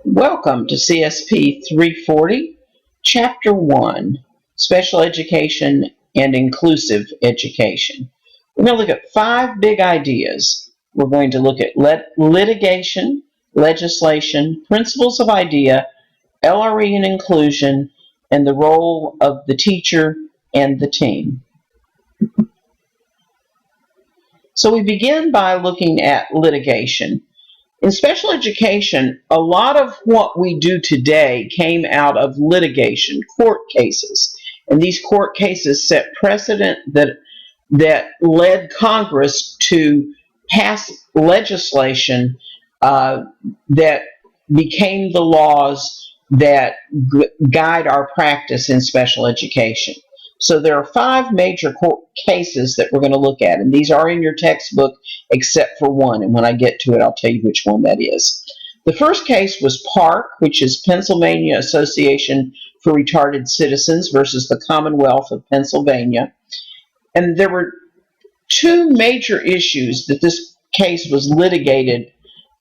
Welcome to CSP 340, Chapter 1, Special Education and Inclusive Education. We're going to look at 5 big ideas. We're going to look at litigation, legislation, principles of idea, LRE and inclusion, and the role of the teacher and the team. So we begin by looking at litigation. In special education, a lot of what we do today came out of litigation, court cases. And these court cases set precedent that led Congress to pass legislation that became the laws that guide our practice in special education. So there are 5 major court cases that we're going to look at, and these are in your textbook except for one, and when I get to it, I'll tell you which one that is. The first case was Park, which is Pennsylvania Association for Retarded Citizens versus the Commonwealth of Pennsylvania. And there were 2 major issues that this case was litigated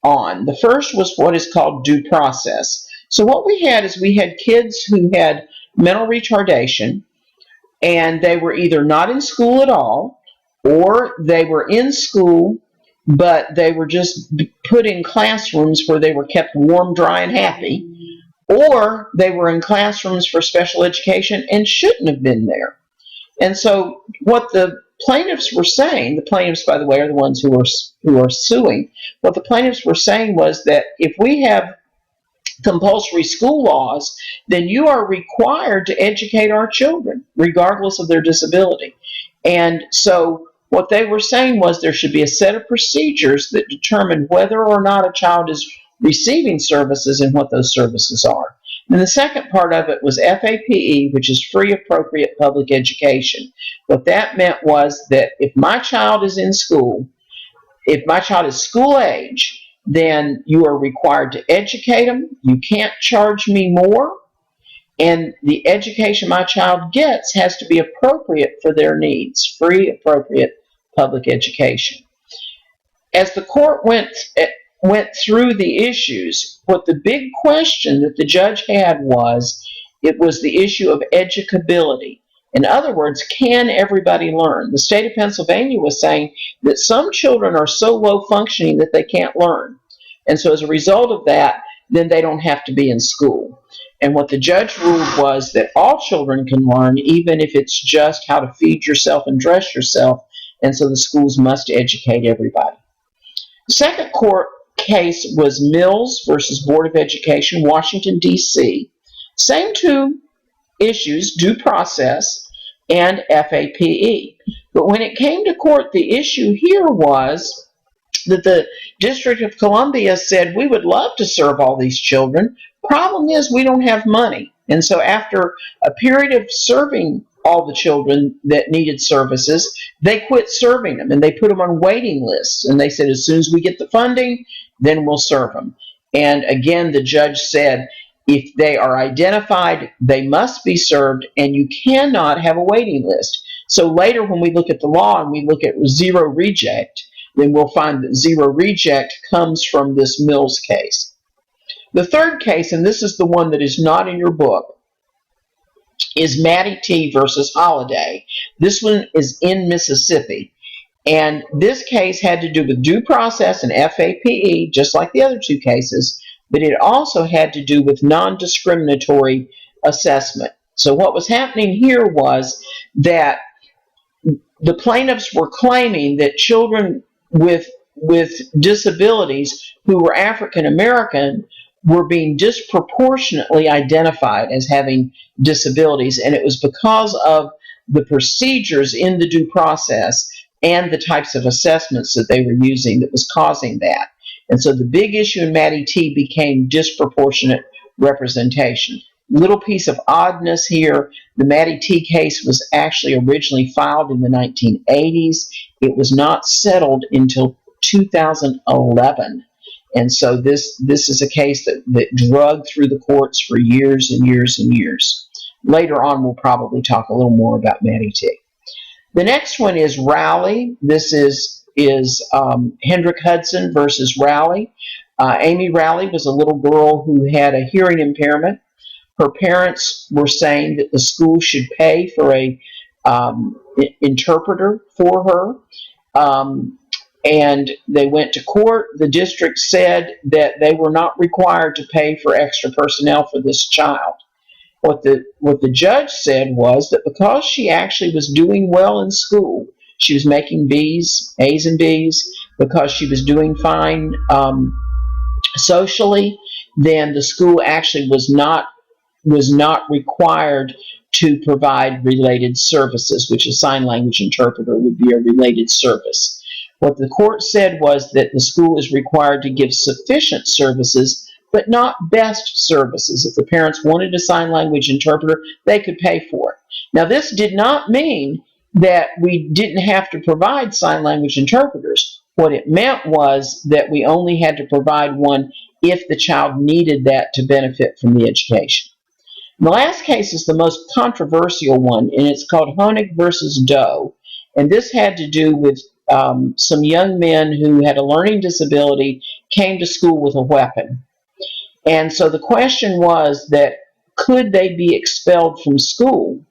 on. The first was what is called due process. So what we had kids who had mental retardation, and they were either not in school at all, or they were in school, but they were just put in classrooms where they were kept warm, dry, and happy, or they were in classrooms for special education and shouldn't have been there. And so what the plaintiffs were saying, the plaintiffs, by the way, are the ones who are suing, what the plaintiffs were saying was that if we have compulsory school laws, then you are required to educate our children, regardless of their disability. And so what they were saying was there should be a set of procedures that determine whether or not a child is receiving services and what those services are. And the second part of it was FAPE, which is free appropriate public education. What that meant was that if my child is in school, if my child is school age, then you are required to educate them. You can't charge me more. And the education my child gets has to be appropriate for their needs, free, appropriate public education. As the court went through the issues, what the big question that the judge had was, it was the issue of educability. In other words, can everybody learn? The state of Pennsylvania was saying that some children are so low functioning that they can't learn. And so as a result of that, then they don't have to be in school. And what the judge ruled was that all children can learn, even if it's just how to feed yourself and dress yourself. And so the schools must educate everybody. The second court case was Mills versus Board of Education, Washington, D.C. Same 2 issues, due process and FAPE. But when it came to court, the issue here was that the District of Columbia said, we would love to serve all these children. Problem is, we don't have money. And so after a period of serving all the children that needed services, they quit serving them, and they put them on waiting lists. And they said, as soon as we get the funding, then we'll serve them. And again, the judge said, if they are identified, they must be served, and you cannot have a waiting list. So later when we look at the law and we look at zero reject, then we'll find that zero reject comes from this Mills case. The third case, and this is the one that is not in your book, is Mattie T. versus Holiday. This one is in Mississippi. And this case had to do with due process and FAPE, just like the other 2 cases, but it also had to do with non-discriminatory assessment. So what was happening here was that the plaintiffs were claiming that children with disabilities who were African American were being disproportionately identified as having disabilities, and it was because of the procedures in the due process and the types of assessments that they were using that was causing that. And so the big issue in Mattie T. became disproportionate representation. Little piece of oddness here, the Mattie T. case was actually originally filed in the 1980s. It was not settled until 2011. And so this is a case that dragged through the courts for years and years and years. Later on, we'll probably talk a little more about Mattie T. The next one is Rowley. This is Hendrick Hudson versus Rowley. Amy Rowley was a little girl who had a hearing impairment. Her parents were saying that the school should pay for a interpreter for her. And they went to court. The district said that they were not required to pay for extra personnel for this child. What the judge said was that because she actually was doing well in school, she was making A's and B's, because she was doing fine socially, then the school actually was not required to provide related services, which a sign language interpreter would be a related service. What the court said was that the school is required to give sufficient services, but not best services. If the parents wanted a sign language interpreter, they could pay for it. Now, this did not mean that we didn't have to provide sign language interpreters. What it meant was that we only had to provide one if the child needed that to benefit from the education. The last case is the most controversial one, and it's called Honig versus Doe. And this had to do with some young men who had a learning disability came to school with a weapon. And so the question was that could they be expelled from school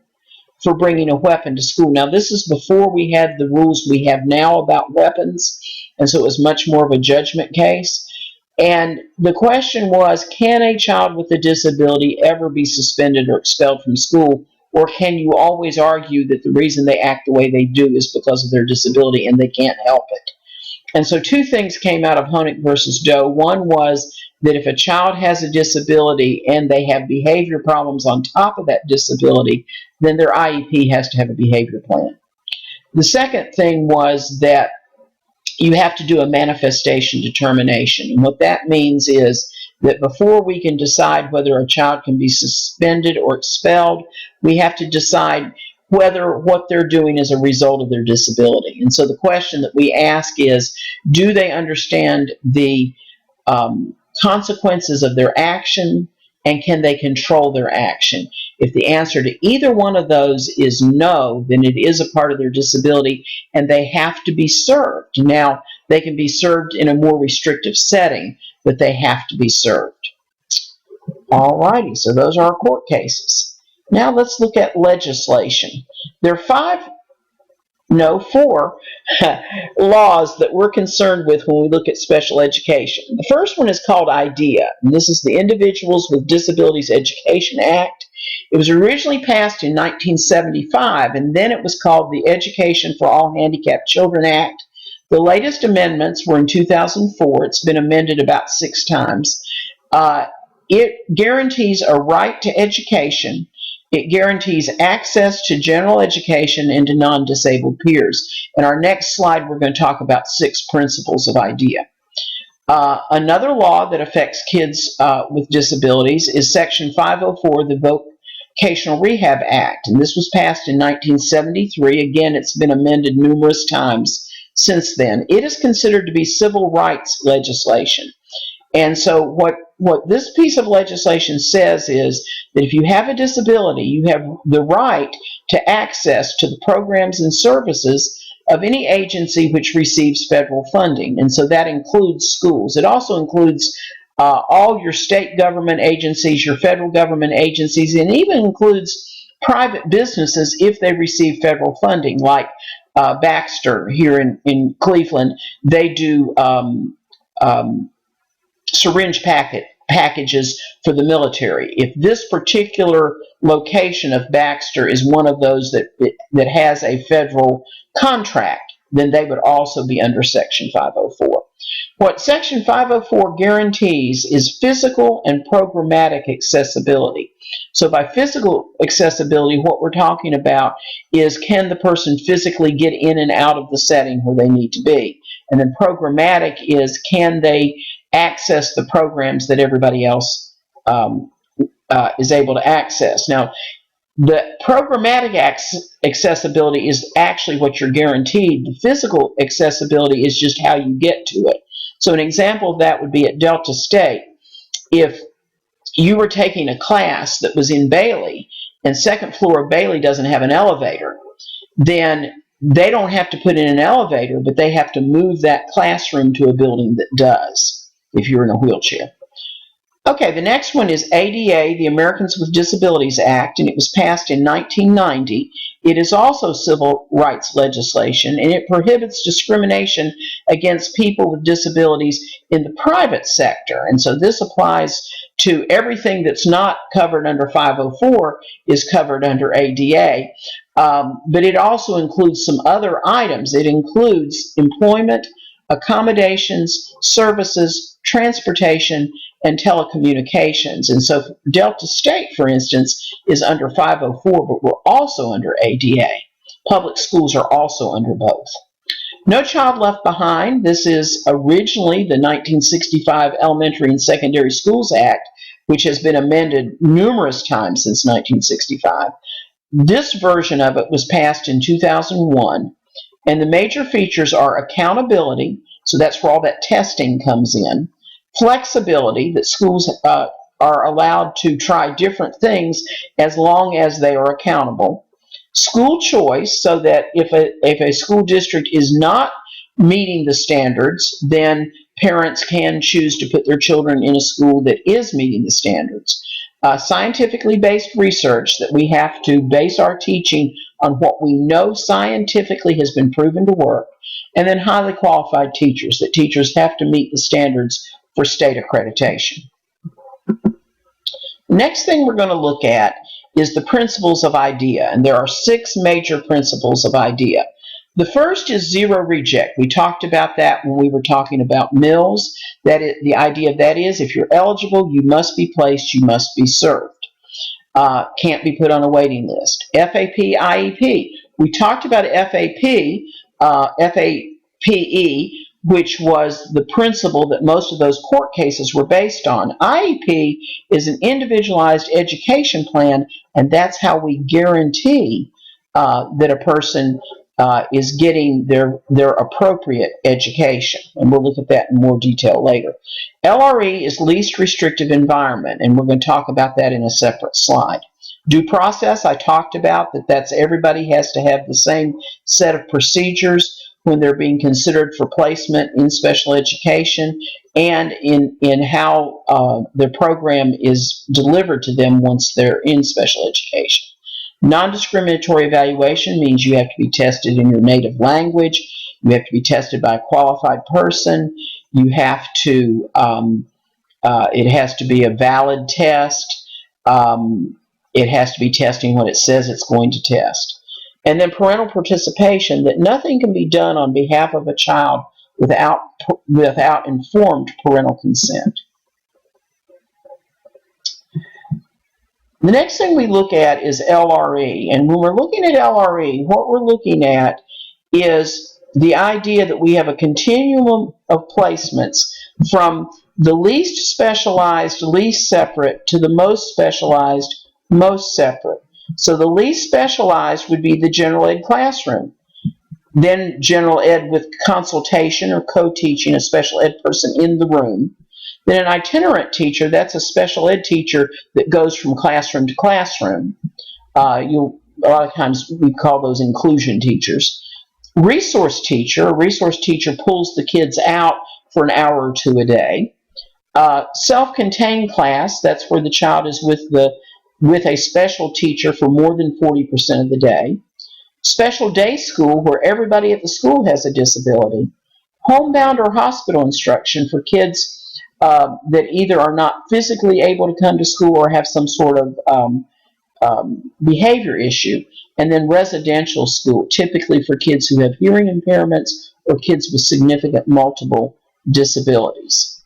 for bringing a weapon to school? Now, this is before we had the rules we have now about weapons, and so it was much more of a judgment case. And the question was, can a child with a disability ever be suspended or expelled from school? Or can you always argue that the reason they act the way they do is because of their disability and they can't help it? And so two things came out of Honig versus Doe. One was that if a child has a disability and they have behavior problems on top of that disability, then their IEP has to have a behavior plan. The second thing was that you have to do a manifestation determination. And what that means is that before we can decide whether a child can be suspended or expelled, we have to decide whether what they're doing is a result of their disability. And so the question that we ask is, do they understand the consequences of their action, and can they control their action? If the answer to either one of those is no, then it is a part of their disability and they have to be served. Now, they can be served in a more restrictive setting, but they have to be served. All righty, so those are our court cases. Now let's look at legislation. There are four laws that we're concerned with when we look at special education. The first one is called IDEA, and this is the Individuals with Disabilities Education Act. It was originally passed in 1975, and then it was called the Education for All Handicapped Children Act. The latest amendments were in 2004. It's been amended about 6 times. It guarantees a right to education. It guarantees access to general education and to non-disabled peers. In our next slide, we're going to talk about 6 principles of IDEA. Another law that affects kids with disabilities is Section 504 of the Vocational Rehab Act, and this was passed in 1973. Again, it's been amended numerous times since then. It is considered to be civil rights legislation. And so what this piece of legislation says is that if you have a disability, you have the right to access to the programs and services of any agency which receives federal funding. And so that includes schools. It also includes all your state government agencies, your federal government agencies, and even includes private businesses if they receive federal funding, like Baxter here in Cleveland. They do syringe packages for the military. If this particular location of Baxter is one of those that has a federal contract, then they would also be under Section 504. What Section 504 guarantees is physical and programmatic accessibility. So by physical accessibility, what we're talking about is, can the person physically get in and out of the setting where they need to be? And then programmatic is, can they access the programs that everybody else is able to access? Now, the programmatic accessibility is actually what you're guaranteed. The physical accessibility is just how you get to it. So an example of that would be at Delta State. If you were taking a class that was in Bailey, and second floor of Bailey doesn't have an elevator, then they don't have to put in an elevator, but they have to move that classroom to a building that does. if you're in a wheelchair. Okay, the next one is ADA, the Americans with Disabilities Act, and it was passed in 1990. It is also civil rights legislation, and it prohibits discrimination against people with disabilities in the private sector. And so this applies to everything that's not covered under 504 is covered under ADA. But it also includes some other items. It includes employment, accommodations, services, transportation, and telecommunications. And so Delta State, for instance, is under 504, but we're also under ADA. Public schools are also under both. No Child Left Behind. This is originally the 1965 Elementary and Secondary Schools Act, which has been amended numerous times since 1965. This version of it was passed in 2001, and the major features are accountability, so that's where all that testing comes in, flexibility, that schools are allowed to try different things as long as they are accountable, school choice, so that if a school district is not meeting the standards, then parents can choose to put their children in a school that is meeting the standards. Scientifically based research, that we have to base our teaching on what we know scientifically has been proven to work, and then highly qualified teachers, that teachers have to meet the standards for state accreditation. Next thing we're going to look at is the principles of IDEA, and there are 6 major principles of IDEA. The first is zero reject. We talked about that when we were talking about Mills. The idea of that is if you're eligible, you must be placed, you must be served. Can't be put on a waiting list. FAP, IEP. We talked about FAPE, which was the principle that most of those court cases were based on. IEP is an individualized education plan, and that's how we guarantee that a person is getting their appropriate education. And we'll look at that in more detail later. LRE is least restrictive environment, and we're going to talk about that in a separate slide. Due process, I talked about that's everybody has to have the same set of procedures when they're being considered for placement in special education, and in how their program is delivered to them once they're in special education. Non-discriminatory evaluation means you have to be tested in your native language, you have to be tested by a qualified person, you have to, it has to be a valid test, it has to be testing what it says it's going to test. And then parental participation, that nothing can be done on behalf of a child without informed parental consent. The next thing we look at is LRE. And when we're looking at LRE, what we're looking at is the idea that we have a continuum of placements from the least specialized, least separate, to the most specialized, most separate. So the least specialized would be the general ed classroom. Then general ed with consultation or co-teaching, a special ed person in the room. Then an itinerant teacher, that's a special ed teacher that goes from classroom to classroom. A lot of times we call those inclusion teachers. Resource teacher, a resource teacher pulls the kids out for an hour or 2 a day. Self-contained class, that's where the child is with a special teacher for more than 40% of the day. Special day school, where everybody at the school has a disability. Homebound or hospital instruction for kids that either are not physically able to come to school or have some sort of behavior issue. And then residential school, typically for kids who have hearing impairments or kids with significant multiple disabilities.